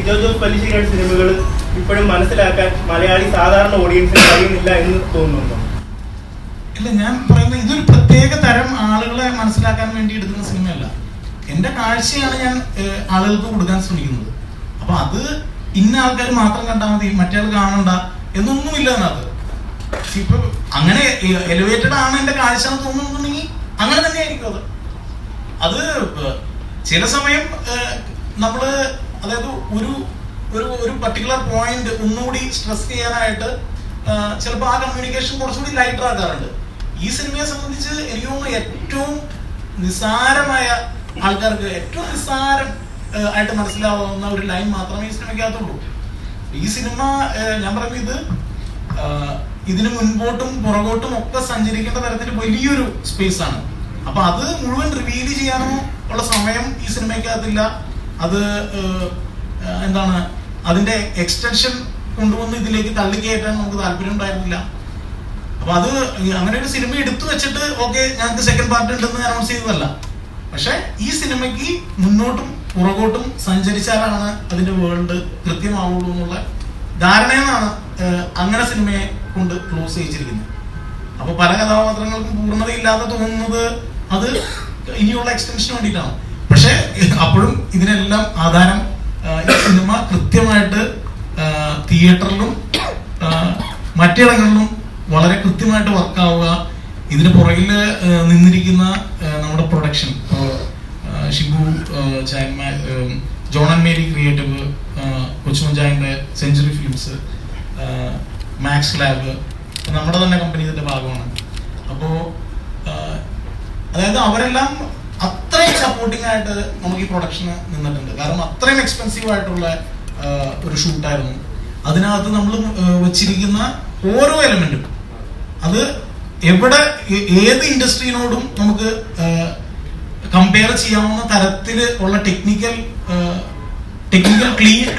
ലിജോ ജോസ് പല്ലിശ്ശേരിയുടെ സിനിമകൾ ഇപ്പോഴും മനസ്സിലാക്കാൻ മലയാളി സാധാരണ ഓഡിയൻസിന് കഴിയുന്നില്ല എന്ന് തോന്നുന്നുണ്ടോ? ഇല്ല, ഞാൻ പറയുന്നത് ഇതൊരു പ്രത്യേക തരം ആളുകളെ മനസ്സിലാക്കാൻ വേണ്ടി എടുക്കുന്ന സിനിമയല്ല. എൻ്റെ കാഴ്ചയാണ് ഞാൻ ആളുകൾക്ക് കൊടുക്കാൻ ശ്രമിക്കുന്നത്. അപ്പൊ അത് ഇന്ന ആൾക്കാർ മാത്രം കണ്ടാൽ മതി, മറ്റേ ആൾ കാണണ്ട എന്നൊന്നുമില്ല അതിനകത്ത്. ഇപ്പൊ അങ്ങനെ എലിവേറ്റഡ് ആണ് എൻ്റെ കാഴ്ച എന്ന് തോന്നുന്നുണ്ടെങ്കിൽ അങ്ങനെ തന്നെയായിരിക്കും അത്. അത് ചില സമയം നമ്മള് അതായത് ഒരു ഒരു പർട്ടിക്കുലർ പോയിന്റ് ഒന്നുകൂടി സ്ട്രെസ് ചെയ്യാനായിട്ട് ചിലപ്പോൾ ആ കമ്മ്യൂണിക്കേഷൻ കുറച്ചുകൂടി ലൈറ്റർ ആക്കാറുണ്ട്. ഈ സിനിമയെ സംബന്ധിച്ച് എനിക്ക് തോന്നുന്നു ഏറ്റവും നിസ്സാരമായ ആൾക്കാർക്ക് ഏറ്റവും നിസ്സാരം ആയിട്ട് മനസ്സിലാവുന്ന ഒരു ലൈൻ മാത്രമേ ഈ സിനിമയ്ക്കകത്തുള്ളൂ. ഈ സിനിമ ഞാൻ പറയുന്നത് ഇതിന് മുൻപോട്ടും പുറകോട്ടും ഒക്കെ സഞ്ചരിക്കേണ്ട തരത്തിൽ വലിയൊരു സ്പേസ് ആണ്. അപ്പൊ അത് മുഴുവൻ റിവീൽ ചെയ്യാനോ ഉള്ള സമയം ഈ സിനിമയ്ക്കകത്തില്ല. അത് എന്താണ് അതിന്റെ എക്സ്റ്റൻഷൻ കൊണ്ടുവന്ന് ഇതിലേക്ക് തള്ളിക്കയറ്റാൻ നമുക്ക് താല്പര്യം ഉണ്ടായിരുന്നില്ല. അപ്പൊ അത് അങ്ങനെ ഒരു സിനിമ എടുത്തു വെച്ചിട്ട് ഓക്കെ ഞങ്ങൾക്ക് സെക്കൻഡ് പാർട്ട് ഉണ്ടെന്ന് അനൗൺസ് ചെയ്തതല്ല. പക്ഷെ ഈ സിനിമയ്ക്ക് മുന്നോട്ടും പുറകോട്ടും സഞ്ചരിച്ചാലാണ് അതിന്റെ വേൾഡ് കൃത്യമാവുള്ളൂ എന്നുള്ള ധാരണയെന്നാണ് അങ്ങനെ സിനിമയെ കൊണ്ട് ക്ലോസ് ചെയ്യിച്ചിരിക്കുന്നത്. അപ്പൊ പല കഥാപാത്രങ്ങൾക്കും പൂർണ്ണതയില്ലാതെ തോന്നുന്നത് അത് ഇനിയുള്ള എക്സ്റ്റൻഷന് വേണ്ടിയിട്ടാണ്. പക്ഷെ അപ്പോഴും ഇതിനെല്ലാം ആധാരം ഈ സിനിമ കൃത്യമായിട്ട് തിയേറ്ററിലും മറ്റിടങ്ങളിലും വളരെ കൃത്യമായിട്ട് വർക്കാവുക, ഇതിന് പുറകിൽ നിന്നിരിക്കുന്ന നമ്മുടെ പ്രൊഡക്ഷൻ ഷിബു ചായന്മാർ, ജോൺ ആൻഡ് മേരി ക്രിയേറ്റീവ്, കൊച്ചുമഞ്ചായന്റെ സെഞ്ചുറി ഫിലിംസ്, മാക്സ് ലാബ്, നമ്മുടെ തന്നെ കമ്പനി ഇതിന്റെ ഭാഗമാണ്. അപ്പോൾ അതായത് അവരെല്ലാം അത്രയും സപ്പോർട്ടിംഗ് ആയിട്ട് നമുക്ക് ഈ പ്രൊഡക്ഷന് നിന്നിട്ടുണ്ട്. കാരണം അത്രയും എക്സ്പെൻസീവ് ആയിട്ടുള്ള ഒരു ഷൂട്ടായിരുന്നു. അതിനകത്ത് നമ്മൾ വെച്ചിരിക്കുന്ന ഓരോ എലമെന്റും അത് എവിടെ ഏത് ഇൻഡസ്ട്രീനോടും നമുക്ക് കമ്പയർ ചെയ്യാവുന്ന തരത്തിൽ ഉള്ള ടെക്നിക്കൽ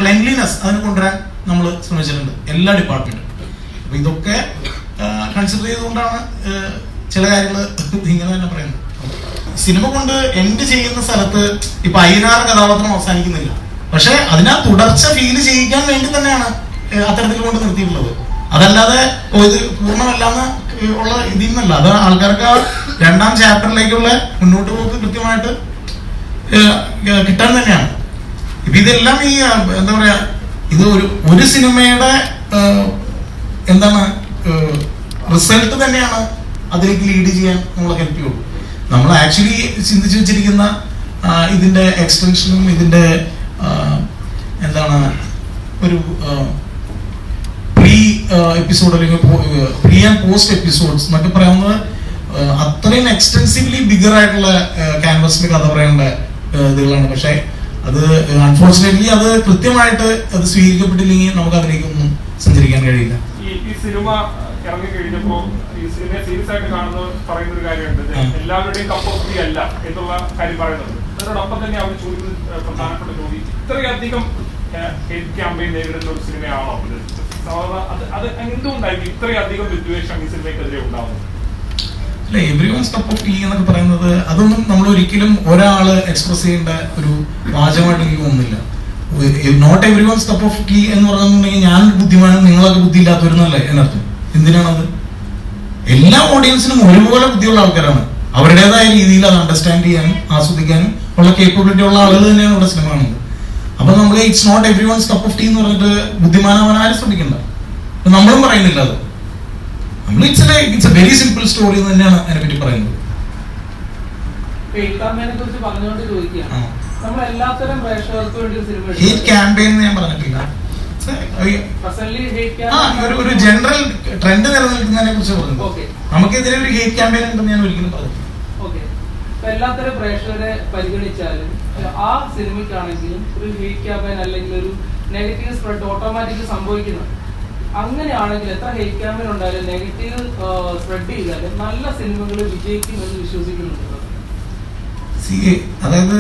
ക്ലെൻലിനെസ് അതിന് കൊണ്ടുവരാൻ നമ്മൾ ശ്രമിച്ചിട്ടുണ്ട് എല്ലാ ഡിപ്പാർട്ട്മെന്റും. അപ്പൊ ഇതൊക്കെ കൺസിഡർ ചെയ്തുകൊണ്ടാണ് ചില കാര്യങ്ങൾ ഇങ്ങനെ തന്നെ പറയുന്നത്. സിനിമ കൊണ്ട് എൻഡ് ചെയ്യുന്ന സ്ഥലത്ത് ഇപ്പൊ അയ്യനാർ കഥാപാത്രം അവസാനിക്കുന്നില്ല, പക്ഷെ അതിനാ തുടർച്ച ഫീൽ ചെയ്യിക്കാൻ വേണ്ടി തന്നെയാണ് അത്തരത്തിൽ കൊണ്ട് നിർത്തിയിട്ടുള്ളത്. അതല്ലാതെ ഇത് പൂർണ്ണമല്ലാന്ന് ഉള്ള ഇതിൽ നിന്നല്ല. അത് ആൾക്കാർക്ക് ആ രണ്ടാം ചാപ്റ്ററിലേക്കുള്ള മുന്നോട്ട് പോക്ക് കൃത്യമായിട്ട് കിട്ടാൻ തന്നെയാണ്. ഇപ്പൊ ഇതെല്ലാം ഈ എന്താ പറയാ, ഇത് ഒരു സിനിമയുടെ എന്താണ് റിസൾട്ട് തന്നെയാണ് അതിലേക്ക് ലീഡ് ചെയ്യാൻ നമ്മളെ ഹെൽപ്പ് ചെയ്യുള്ളൂ. നമ്മൾ ആക്ച്വലി ചിന്തിച്ചു വെച്ചിരിക്കുന്ന ഇതിന്റെ എക്സ്റ്റൻഷനും ഇതിന്റെ എന്താണ് ഒരു പ്രീ എപ്പിസോഡ് അല്ലെങ്കിൽ പ്രീ ആൻഡ് പോസ്റ്റ് എപ്പിസോഡ്സ് എന്നൊക്കെ പറയാവുന്നത് അത്രയും എക്സ്റ്റെൻസീവ്ലി ബിഗർ ആയിട്ടുള്ള ക്യാൻവസിൽ കഥ പറയേണ്ട ഇതുകളാണ്. പക്ഷെ അത് അൺഫോർച്ചുനേറ്റ്ലി അത് കൃത്യമായിട്ട് അത് സ്വീകരിക്കപ്പെട്ടില്ലെങ്കിൽ നമുക്ക് അതിലേക്കൊന്നും സഞ്ചരിക്കാൻ കഴിയില്ല. ഈ സിനിമ ഇറങ്ങി കഴിഞ്ഞപ്പോ ഈ സിനിമയെ സീരിയസ് ആയിട്ട് കാണുന്നവർ പറയുന്ന ഒരു കാര്യമുണ്ട്, എല്ലാവരുടെയും കപ്പ് ഓഫ് ടീ അല്ല എന്നുള്ള കാര്യം പറയുന്നത്. അതിനോടൊപ്പം തന്നെ അവർ ചോദിക്കുന്ന പ്രധാനപ്പെട്ട ചോദ്യം, ഇത്രയധികം ഹെയ്റ്റ് ക്യാമ്പയിൻ നേരിടുന്ന ഒരു സിനിമയാണോ ഇത്? അത് എന്തുകൊണ്ടായിരിക്കും ഇത്രയധികം വിദ്വേഷം ഈ സിനിമയ്ക്കെതിരെ ഉണ്ടാവുന്നത്? അല്ല, എവ്രിവൺസ് കപ്പ് ഓഫ് ടീ എന്നൊക്കെ പറയുന്നത് അതൊന്നും നമ്മൾ ഒരിക്കലും ഒരാള് എക്സ്പ്രസ് ചെയ്യേണ്ട ഒരു വാചകമായിട്ട് എനിക്ക് തോന്നുന്നില്ല. Not everyone's cup of tea എന്ന് പറഞ്ഞിട്ടുണ്ടെങ്കിൽ ഞാൻ ബുദ്ധിമാനും നിങ്ങളൊക്കെ ബുദ്ധി ഇല്ലാത്തവരെന്നല്ലേ എന്നർത്ഥം. എന്തിനാണത്? എല്ലാ ഓഡിയൻസിനും ഒരുപോലെ ബുദ്ധിയുള്ള ആൾക്കാരാണ്. അവരുടേതായ രീതിയിൽ അത് അണ്ടർസ്റ്റാൻഡ് ചെയ്യാനും ആസ്വദിക്കാനും ഉള്ള കേപ്പബിലിറ്റി ഉള്ള ആളുകൾ തന്നെയാണ് ഇവിടെ സിനിമ കാണുന്നത്. അപ്പൊ നമ്മൾ it's not everyone's cup of tea എന്ന് പറഞ്ഞിട്ട് ബുദ്ധിമാനാവാൻ ആരും ശ്രമിക്കണ്ട. നമ്മളും പറയുന്നില്ല അത്. നമ്മൾ it's a very simple story എന്ന് തന്നെയാണ് അതിനെ പറ്റി പറയുന്നത്. ഹേറ്റ് ക്യാമ്പയിൻ ഞാൻ പറഞ്ഞിട്ടില്ല. ഒരു ജനറൽ ട്രെൻഡ് നിലനിൽക്കുന്നതിനെ കുറിച്ച് പറഞ്ഞു. നമുക്കെതിരെ ഒരു ഹേറ്റ് ക്യാമ്പയിൻ ഉണ്ടെന്ന് ഞാൻ ഒരിക്കലും പറഞ്ഞു. എല്ലാത്തരം പ്രേക്ഷകരെ പരിഗണിച്ചാലും ആ സിനിമയ്ക്കാണെങ്കിലും ഒരു ഹേറ്റ് ക്യാമ്പയിൻ അല്ലെങ്കിൽ ഒരു നെഗറ്റീവ് സ്പ്രെഡ് ഓട്ടോമാറ്റിക്കലി സംഭവിക്കുന്നു. അങ്ങനെയാണെങ്കിൽ എത്ര ഹേറ്റ് ക്യാമ്പയിൻ ഉണ്ടായാലും നെഗറ്റീവ് സ്പ്രെഡ് ചെയ്താലും നല്ല സിനിമകൾ വിജയിക്കും എന്ന് വിശ്വസിക്കുന്നുണ്ട്. അതായത്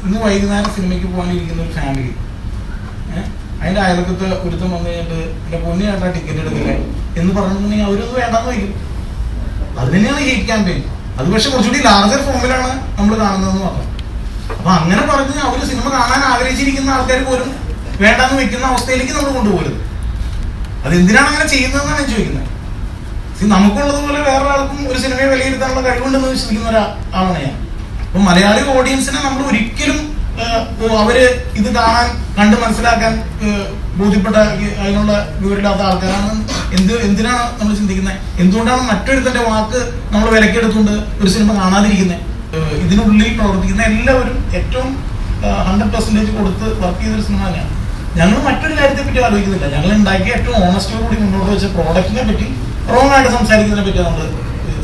ഇന്ന് വൈകുന്നേരം സിനിമയ്ക്ക് പോകാനിരിക്കുന്ന ഒരു ഫാമിലി, അതിന്റെ അയൽക്കത്ത് ഒരുത്തം വന്നു കഴിഞ്ഞിട്ട് എന്റെ പൊന്നു ചേട്ടാ ടിക്കറ്റ് എടുക്കില്ലേ എന്ന് പറഞ്ഞിട്ടുണ്ടെങ്കിൽ അവരൊന്നും വേണ്ടെന്ന് വയ്ക്കും. അത് തന്നെയാണ് ഹേറ്റ് ക്യാമ്പയിൻ. അത് പക്ഷെ കുറച്ചുകൂടി ലാർജർ ഫോമിലാണ് നമ്മൾ കാണുന്നതെന്ന് മാത്രം. അപ്പൊ അങ്ങനെ പറഞ്ഞ് അവര് സിനിമ കാണാൻ ആഗ്രഹിച്ചിരിക്കുന്ന ആൾക്കാർ പോലും വേണ്ടാന്ന് വെക്കുന്ന അവസ്ഥയിലേക്ക് നമ്മൾ കൊണ്ടുപോകരുത്. അത് എന്തിനാണ് അങ്ങനെ ചെയ്യുന്നതെന്നാണ് ഞാൻ ചോദിക്കുന്നത്. നമുക്കുള്ളതുപോലെ വേറൊരാൾക്കും ഒരു സിനിമയെ വിലയിരുത്താനുള്ള കഴിവുണ്ടെന്ന് വിശ്വസിക്കുന്ന ഒരാളാണ് ഞാൻ. അപ്പൊ മലയാളി ഓഡിയൻസിനെ നമ്മൾ ഒരിക്കലും അവര് ഇത് കണ്ട് മനസ്സിലാക്കാൻ ബോധ്യപ്പെട്ട അതിനുള്ള വിവരമില്ലാത്ത ആൾക്കാരാണ്. എന്തിനാണ് നമ്മൾ ചിന്തിക്കുന്നത്? എന്തുകൊണ്ടാണ് മറ്റൊരുത്തന്റെ വാക്ക് നമ്മൾ വിലക്കെടുത്തുകൊണ്ട് ഒരു സിനിമ കാണാതിരിക്കുന്നത്? ഇതിനുള്ളിൽ പ്രവർത്തിക്കുന്ന എല്ലാവരും ഏറ്റവും 100% കൊടുത്ത് വർക്ക് ചെയ്തൊരു സിനിമ തന്നെയാണ്. ഞങ്ങൾ മറ്റൊരു കാര്യത്തെ പറ്റി ആലോചിക്കുന്നില്ല. ഞങ്ങൾ ഉണ്ടാക്കിയ ഏറ്റവും ഓണസ്റ്റോടുകൂടി മുന്നോട്ട് വെച്ച പ്രോഡക്റ്റിനെ പറ്റി റോങ് ആയിട്ട് സംസാരിക്കുന്നതിനെ പറ്റി നമ്മൾ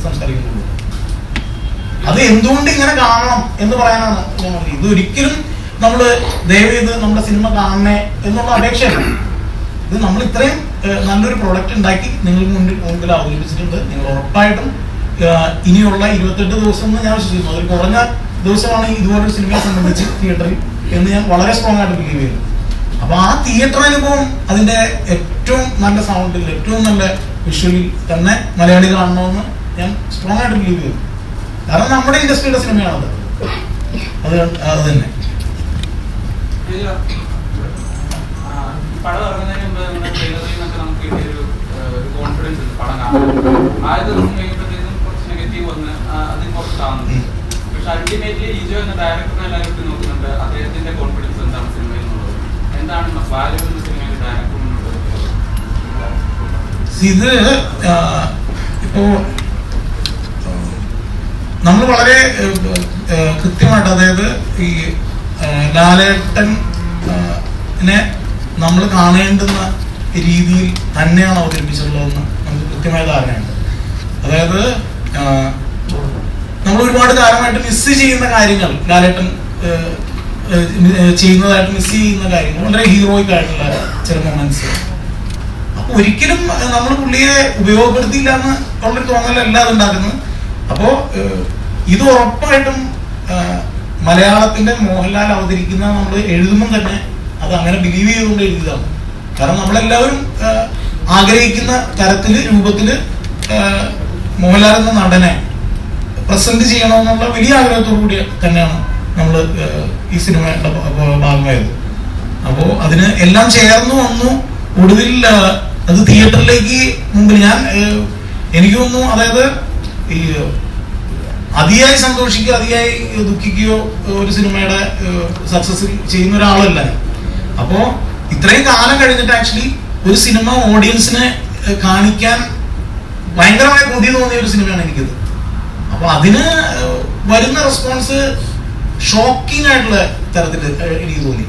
സംസാരിക്കുന്നുള്ളൂ. അത് എന്തുകൊണ്ട് ഇങ്ങനെ കാണണം എന്ന് പറയാനാണ് ഞാൻ പറഞ്ഞത്. ഇതൊരിക്കലും നമ്മൾ ദയവ് ചെയ്ത് നമ്മുടെ സിനിമ കാണണേ എന്നുള്ള അപേക്ഷയല്ല. ഇത് നമ്മൾ ഇത്രയും നല്ലൊരു പ്രോഡക്റ്റ് ഉണ്ടാക്കി നിങ്ങൾക്ക് മുൻപിൽ അവതരിപ്പിച്ചിട്ടുണ്ട്. നിങ്ങൾ ഉറപ്പായിട്ടും ഇനിയുള്ള 28 ദിവസം എന്ന് ഞാൻ വിശ്വസിക്കുന്നു. അതിൽ കുറഞ്ഞ ദിവസമാണ് ഇതുപോലൊരു സിനിമയെ സംബന്ധിച്ച് തിയേറ്ററിൽ എന്ന് ഞാൻ വളരെ സ്ട്രോങ് ആയിട്ട് ബിലീവ് ചെയ്യുന്നു. അപ്പൊ ആ തിയേറ്റർ അനുഭവം അതിന്റെ ഏറ്റവും നല്ല സൗണ്ടിൽ ഏറ്റവും നല്ല വിഷ്വലിൽ തന്നെ മലയാളി കാണണമെന്ന് ഞാൻ സ്ട്രോങ് ആയിട്ട് ബിലീവ് ചെയ്യുന്നു. കാരണം നമ്മുടെ ഇൻഡസ്ട്രിയുടെ സിനിമയാണത്. അത് തന്നെ. പടം ഇറങ്ങുന്നതിന് മുമ്പ് നമ്മുടെ ട്രെയിലറിൽ നിന്നൊക്കെ നമുക്ക് കിട്ടിയൊരു കോൺഫിഡൻസ് ഉണ്ട് പടം കാണാൻ. ആദ്യ ദിവസം കഴിയുമ്പോഴത്തേക്കും കുറച്ച് നെഗറ്റീവ് വന്ന് അതിന് കുറച്ച് താങ്ങുന്നു. പക്ഷെ അൾട്ടിമേറ്റ്ലി ലിജോ എന്ന ഡയറക്ടറിനെ എല്ലാവരും നോക്കുന്നുണ്ട്. അദ്ദേഹത്തിന്റെ കോൺഫിഡൻസ് എന്താണ് സിനിമയിൽ എന്നുള്ളത്. എന്താണ് ബാലു എന്ന സിനിമയിൽ ഡയറക്ടർ മുന്നോട്ട് ഇത് ഇപ്പോ നമ്മൾ വളരെ കൃത്യമായിട്ട്, അതായത് ഈ ലാലേട്ടനെ നമ്മൾ കാണേണ്ടുന്ന രീതിയിൽ തന്നെയാണ് അവതരിപ്പിച്ചിട്ടുള്ളതെന്ന് നമുക്ക് കൃത്യമായ ധാരണയുണ്ട്. അതായത് നമ്മൾ ഒരുപാട് കാലമായിട്ട് മിസ് ചെയ്യുന്ന കാര്യങ്ങൾ, ലാലേട്ടൻ ചെയ്യുന്നതായിട്ട് മിസ് ചെയ്യുന്ന കാര്യങ്ങൾ, വളരെ ഹീറോയിക് ആയിട്ടുള്ള ചില മൊമെന്റ്സ്. അപ്പൊ ഒരിക്കലും നമ്മൾ പുള്ളിയെ ഉപയോഗപ്പെടുത്തിയില്ല എന്ന് ഉള്ളൊരു തോന്നലല്ല അത് ഉണ്ടാക്കുന്നത്. അപ്പോ ഇത് ഉറപ്പായിട്ടും മലയാളത്തിന്റെ മോഹൻലാൽ അവതരിക്കുന്ന നമ്മൾ എഴുതുമ്പോൾ തന്നെ അത് അങ്ങനെ ബിലീവ് ചെയ്തുകൊണ്ട് എഴുതിയതാണ്. കാരണം നമ്മളെല്ലാവരും ആഗ്രഹിക്കുന്ന തരത്തില് രൂപത്തില് മോഹൻലാൽ എന്ന നടനെ പ്രസന്റ് ചെയ്യണമെന്നുള്ള വലിയ ആഗ്രഹത്തോടു കൂടി തന്നെയാണ് നമ്മൾ ഈ സിനിമയുടെ ഭാഗമായത്. അപ്പോ അതിന് എല്ലാം ചേർന്നു വന്നു. ഒടുവിൽ അത് തിയേറ്ററിലേക്ക് മുമ്പിൽ എനിക്ക് തോന്നുന്നു, അതായത് ഈ അതിയായി സന്തോഷിക്കുകയോ അതിയായി ദുഃഖിക്കുകയോ ഒരു സിനിമയുടെ സക്സസ് ചെയ്യുന്ന ഒരാളല്ല. അപ്പോ ഇത്രയും കാലം കഴിഞ്ഞിട്ട് ആക്ച്വലി ഒരു സിനിമ ഓഡിയൻസിനെ കാണിക്കാൻ ഭയങ്കരമായ കൊതി തോന്നിയ ഒരു സിനിമയാണ് എനിക്കത്. അപ്പൊ അതിന് വരുന്ന റെസ്പോൺസ് ഷോക്കിംഗ് ആയിട്ടുള്ള തരത്തിൽ എനിക്ക് തോന്നി.